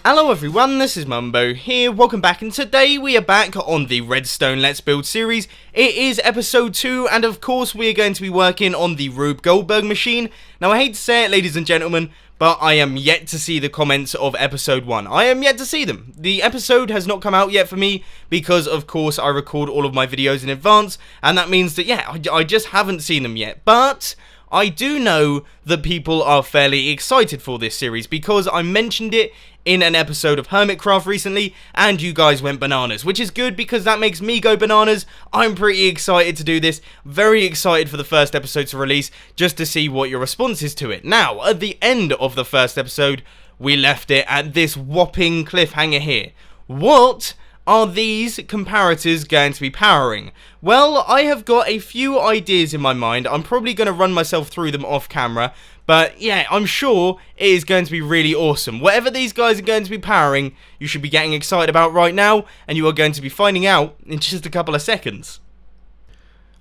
Hello everyone, this is Mumbo here, welcome back, and today we are back on the Redstone Let's Build series. It is episode 2, and of course we are going to be working on the Rube Goldberg machine. Now I hate to say it, ladies and gentlemen, but I am yet to see the comments of episode 1. I am yet to see them. The episode has not come out yet for me, because of course I record all of my videos in advance, and that means that, yeah, I just haven't seen them yet. But I do know that people are fairly excited for this series, because I mentioned it in an episode of Hermitcraft recently, and you guys went bananas, which is good because that makes me go bananas. I'm pretty excited to do this, very excited for the first episode to release, just to see what your response is to it. Now, at the end of the first episode, we left it at this whopping cliffhanger here. What are these comparators going to be powering? Well, I have got a few ideas in my mind. I'm probably going to run myself through them off camera, but yeah, I'm sure it is going to be really awesome. Whatever these guys are going to be powering, you should be getting excited about right now, and you are going to be finding out in just a couple of seconds.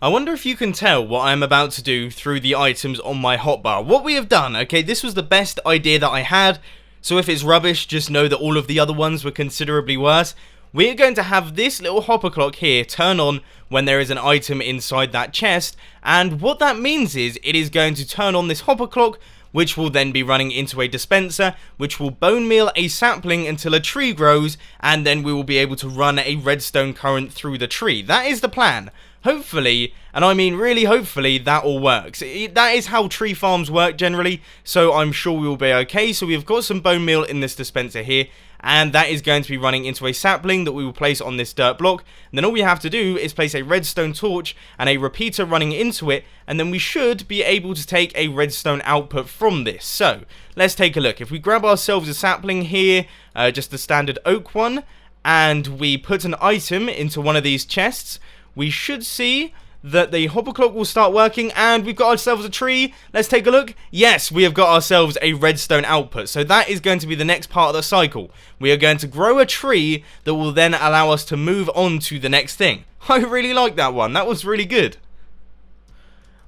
I wonder if you can tell what I'm about to do through the items on my hotbar. What we have done, okay, this was the best idea that I had, so if it's rubbish, just know that all of the other ones were considerably worse. We're going to have this little hopper clock here turn on when there is an item inside that chest, and what that means is it is going to turn on this hopper clock, which will then be running into a dispenser, which will bone meal a sapling until a tree grows, and then we will be able to run a redstone current through the tree. That is the plan. Hopefully, and I mean really hopefully, that all works. That is how tree farms work generally, so I'm sure we will be okay. So we've got some bone meal in this dispenser here, and that is going to be running into a sapling that we will place on this dirt block. And then all we have to do is place a redstone torch and a repeater running into it, and then we should be able to take a redstone output from this. So let's take a look. If we grab ourselves a sapling here, just the standard oak one, and we put an item into one of these chests, we should see that the hopper clock will start working, and we've got ourselves a tree. Let's take a look. Yes, we have got ourselves a redstone output. So that is going to be the next part of the cycle. We are going to grow a tree that will then allow us to move on to the next thing. I really like that one. That was really good.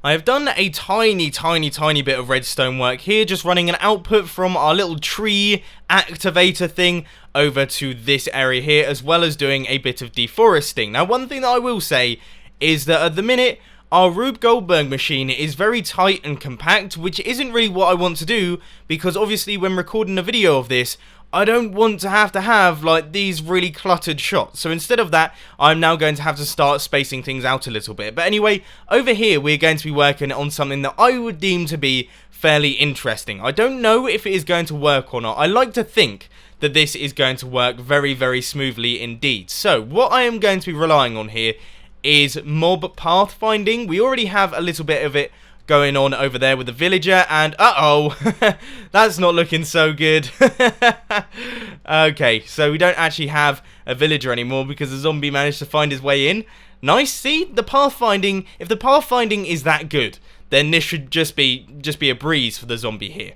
I have done a tiny bit of redstone work here, just running an output from our little tree activator thing over to this area here, as well as doing a bit of deforesting. Now, one thing that I will say is that at the minute, our Rube Goldberg machine is very tight and compact, which isn't really what I want to do, because obviously when recording a video of this, I don't want to have like these really cluttered shots. So instead of that, I'm now going to have to start spacing things out a little bit. But anyway, over here we're going to be working on something that I would deem to be fairly interesting. I don't know if it is going to work or not. I like to think that this is going to work very smoothly indeed. So what I am going to be relying on here is mob pathfinding. We already have a little bit of it going on over there with the villager, and that's not looking so good. Okay, so we don't actually have a villager anymore because the zombie managed to find his way in. Nice. See, the pathfinding, if the pathfinding is that good, then this should just be a breeze for the zombie here.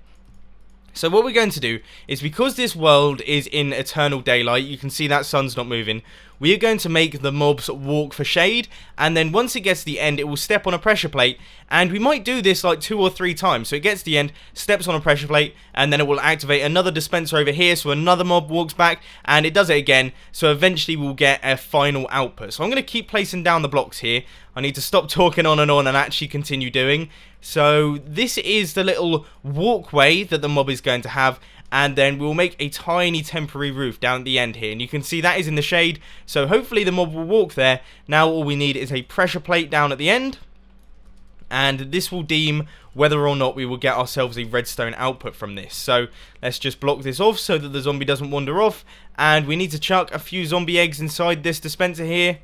So what we're going to do is, because this world is in eternal daylight, you can see that sun's not moving, we are going to make the mobs walk for shade, and then once it gets to the end, it will step on a pressure plate, and we might do this like 2 or 3 times. So it gets to the end, steps on a pressure plate, and then it will activate another dispenser over here, so another mob walks back, and it does it again, so eventually we'll get a final output. So I'm going to keep placing down the blocks here. I need to stop talking on and actually continue doing. So this is the little walkway that the mob is going to have, and then we'll make a tiny temporary roof down at the end here, and you can see that is in the shade, so hopefully the mob will walk there. Now all we need is a pressure plate down at the end, and this will deem whether or not we will get ourselves a redstone output from this. So let's just block this off so that the zombie doesn't wander off, and we need to chuck a few zombie eggs inside this dispenser here.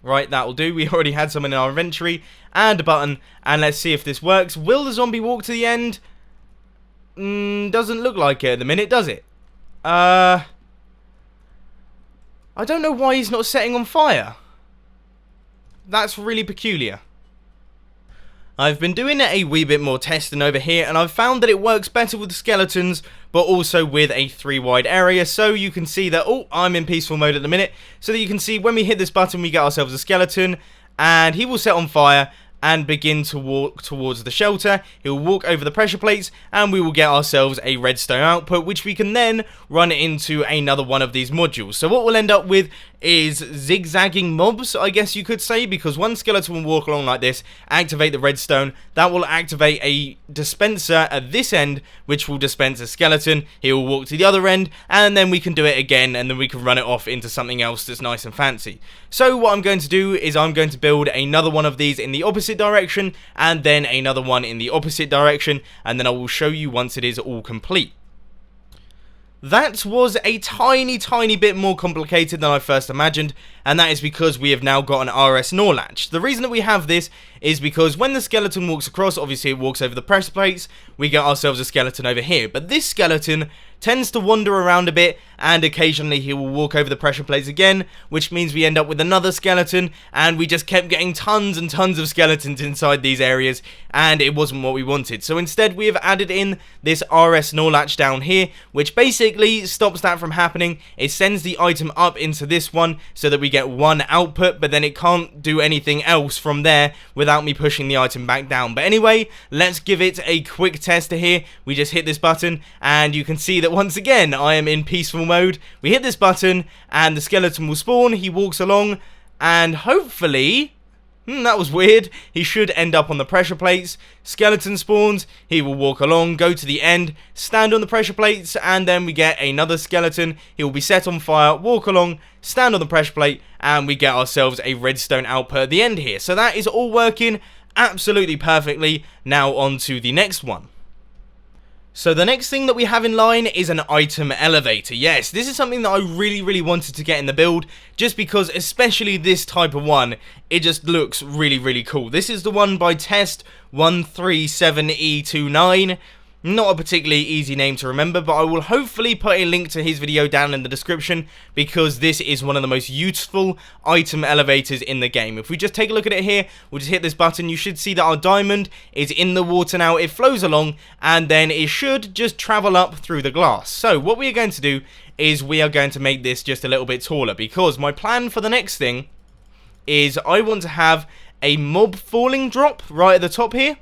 Right, that'll do. We already had some in our inventory, and a button, and let's see if this works. Will the zombie walk to the end? Doesn't look like it at the minute, does it? I don't know why he's not setting on fire. That's really peculiar. I've been doing a wee bit more testing over here, and I've found that it works better with the skeletons, but also with a 3 wide area. So you can see that, oh, I'm in peaceful mode at the minute, so that you can see when we hit this button, we get ourselves a skeleton, and he will set on fire, and begin to walk towards the shelter. He'll walk over the pressure plates, and we will get ourselves a redstone output, which we can then run into another one of these modules. So what we'll end up with is zigzagging mobs, I guess you could say, because one skeleton will walk along like this, activate the redstone, that will activate a dispenser at this end, which will dispense a skeleton. He will walk to the other end, and then we can do it again, and then we can run it off into something else that's nice and fancy. So what I'm going to do is I'm going to build another one of these in the opposite direction, and then another one in the opposite direction, and then I will show you once it is all complete. That was a tiny bit more complicated than I first imagined, and that is because we have now got an RS NOR latch. The reason that we have this is because when the skeleton walks across, obviously it walks over the pressure plates, we get ourselves a skeleton over here. But this skeleton tends to wander around a bit, and occasionally he will walk over the pressure plates again, which means we end up with another skeleton, and we just kept getting tons and tons of skeletons inside these areas, and it wasn't what we wanted. So instead we have added in this RS NOR latch down here, which basically stops that from happening. It sends the item up into this one so that we get one output, but then it can't do anything else from there without me pushing the item back down. But anyway, let's give it a quick tester here. We just hit this button, and you can see that once again I am in peaceful mode. We hit this button and the skeleton will spawn. He walks along, and hopefully that was weird. He should end up on the pressure plates. Skeleton spawns. He will walk along, go to the end, stand on the pressure plates, and then we get another skeleton. He will be set on fire, walk along, stand on the pressure plate, and we get ourselves a redstone output at the end here. So that is all working absolutely perfectly. Now on to the next one. So the next thing that we have in line is an item elevator. Yes, this is something that I really wanted to get in the build, just because especially this type of one, it just looks really cool. This is the one by Test 137E29. Not a particularly easy name to remember, but I will hopefully put a link to his video down in the description, because this is one of the most useful item elevators in the game. If we just take a look at it here, we'll just hit this button, you should see that our diamond is in the water now. It flows along, and then it should just travel up through the glass. So what we are going to do is we are going to make this just a little bit taller, because my plan for the next thing is I want to have a mob falling drop right at the top here.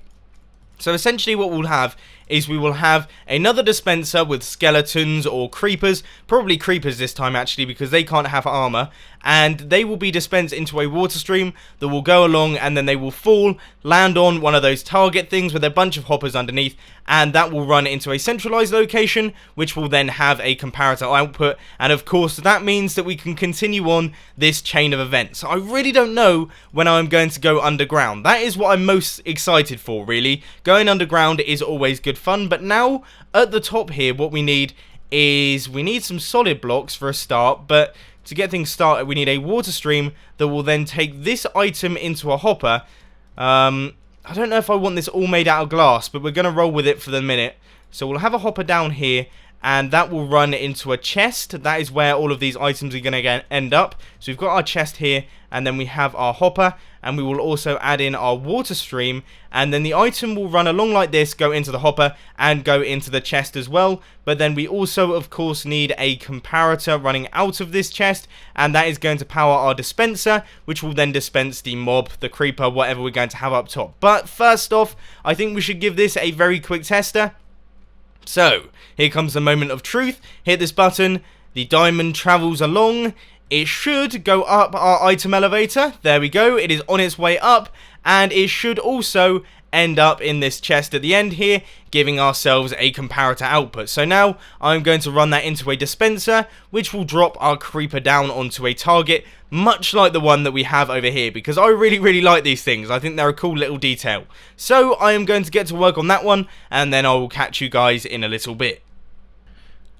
So essentially what we'll have is we will have another dispenser with skeletons or creepers, probably creepers this time actually, because they can't have armor, and they will be dispensed into a water stream that will go along, and then they will fall, land on one of those target things with a bunch of hoppers underneath, and that will run into a centralized location, which will then have a comparator output. And of course that means that we can continue on this chain of events. I really don't know when I'm going to go underground. That is what I'm most excited for, really. Going underground is always good fun, but now at the top here what we need is we need some solid blocks for a start, but to get things started we need a water stream that will then take this item into a hopper. I don't know if I want this all made out of glass, but we're going to roll with it for the minute. So we'll have a hopper down here, and that will run into a chest. That is where all of these items are going to end up. So we've got our chest here, and then we have our hopper, and we will also add in our water stream, and then the item will run along like this, go into the hopper, and go into the chest as well. But then we also, of course, need a comparator running out of this chest, and that is going to power our dispenser, which will then dispense the mob, the creeper, whatever we're going to have up top. But first off, I think we should give this a very quick tester. So, here comes the moment of truth. Hit this button, the diamond travels along. It should go up our item elevator. There we go, it is on its way up, and it should also end up in this chest at the end here, giving ourselves a comparator output. So now I'm going to run that into a dispenser, which will drop our creeper down onto a target, much like the one that we have over here, because I really like these things. I think they're a cool little detail. So I am going to get to work on that one, and then I will catch you guys in a little bit.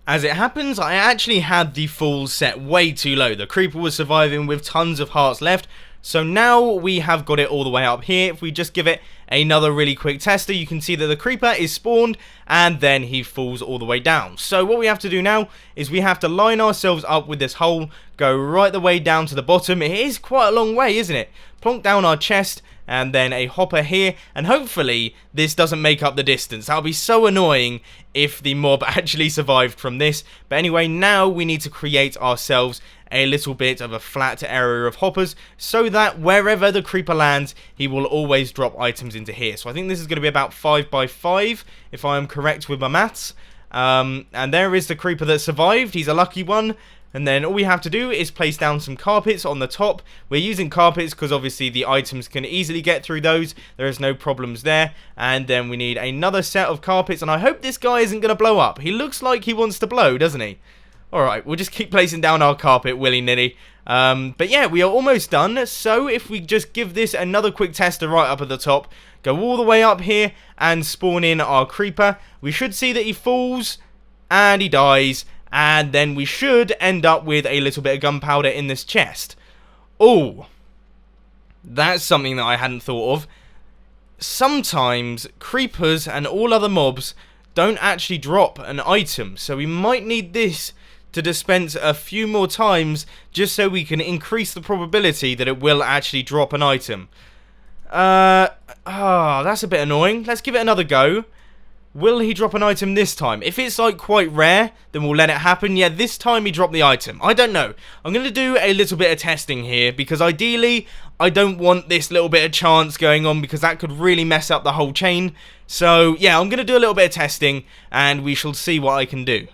As it happens, I actually had the falls set way too low. The creeper was surviving with tons of hearts left. So now we have got it all the way up here. If we just give it another really quick tester, you can see that the creeper is spawned, and then he falls all the way down. So what we have to do now is we have to line ourselves up with this hole, go right the way down to the bottom. It is quite a long way, isn't it? Plonk down our chest, and then a hopper here, and hopefully this doesn't make up the distance. That would be so annoying if the mob actually survived from this. But anyway, now we need to create ourselves a little bit of a flat area of hoppers, so that wherever the creeper lands, he will always drop items into here. So I think this is going to be about 5 by 5, if I am correct with my maths. And there is the creeper that survived. He's a lucky one. And then all we have to do is place down some carpets on the top. We're using carpets because obviously the items can easily get through those. There is no problems there. And then we need another set of carpets. And I hope this guy isn't going to blow up. He looks like he wants to blow, doesn't he? Alright, we'll just keep placing down our carpet willy-nilly. But yeah, we are almost done. So if we just give this another quick tester right up at the top, go all the way up here and spawn in our creeper, we should see that he falls and he dies. And then we should end up with a little bit of gunpowder in this chest. Oh, that's something that I hadn't thought of. Sometimes creepers and all other mobs don't actually drop an item. So we might need this to dispense a few more times just so we can increase the probability that it will actually drop an item. That's a bit annoying. Let's give it another go. Will he drop an item this time? If it's like quite rare, then we'll let it happen. Yeah, this time he dropped the item. I don't know. I'm going to do a little bit of testing here because ideally I don't want this little bit of chance going on because that could really mess up the whole chain. So yeah, I'm going to do a little bit of testing and we shall see what I can do.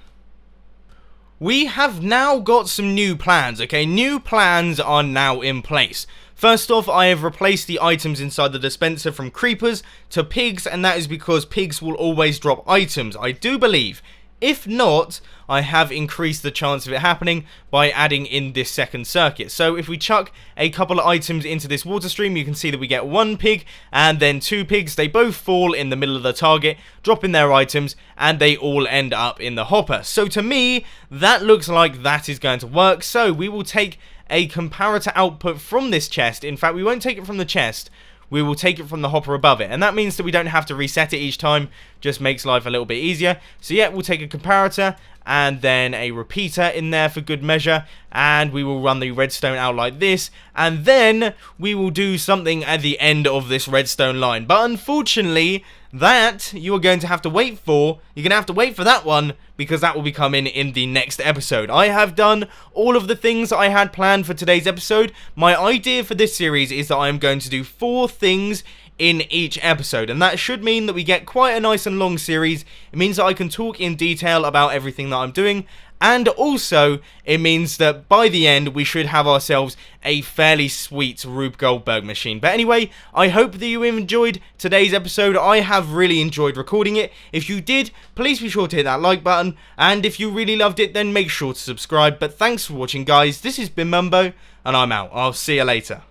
We have now got some new plans, okay? New plans are now in place. First off, I have replaced the items inside the dispenser from creepers to pigs, and that is because pigs will always drop items, I do believe. If not, I have increased the chance of it happening by adding in this second circuit. So if we chuck a couple of items into this water stream, you can see that we get 1 pig and then 2 pigs. They both fall in the middle of the target, drop in their items, and they all end up in the hopper. So to me, that looks like that is going to work. So we will take a comparator output from this chest. In fact, we won't take it from the chest. We will take it from the hopper above it. And that means that we don't have to reset it each time. Just makes life a little bit easier. So yeah, we'll take a comparator and then a repeater in there for good measure. And we will run the redstone out like this. And then we will do something at the end of this redstone line. But unfortunately, that you are going to have to wait for. You're going to have to wait for that one because that will be coming in the next episode. I have done all of the things I had planned for today's episode. My idea for this series is that I am going to do 4 things in each episode, and that should mean that we get quite a nice and long series. It means that I can talk in detail about everything that I'm doing, and also it means that by the end we should have ourselves a fairly sweet Rube Goldberg machine. But anyway, I hope that you enjoyed today's episode. I have really enjoyed recording it. If you did, please be sure to hit that like button, and if you really loved it, then make sure to subscribe. But thanks for watching, guys. This has been Mumbo, and I'm out. I'll see you later.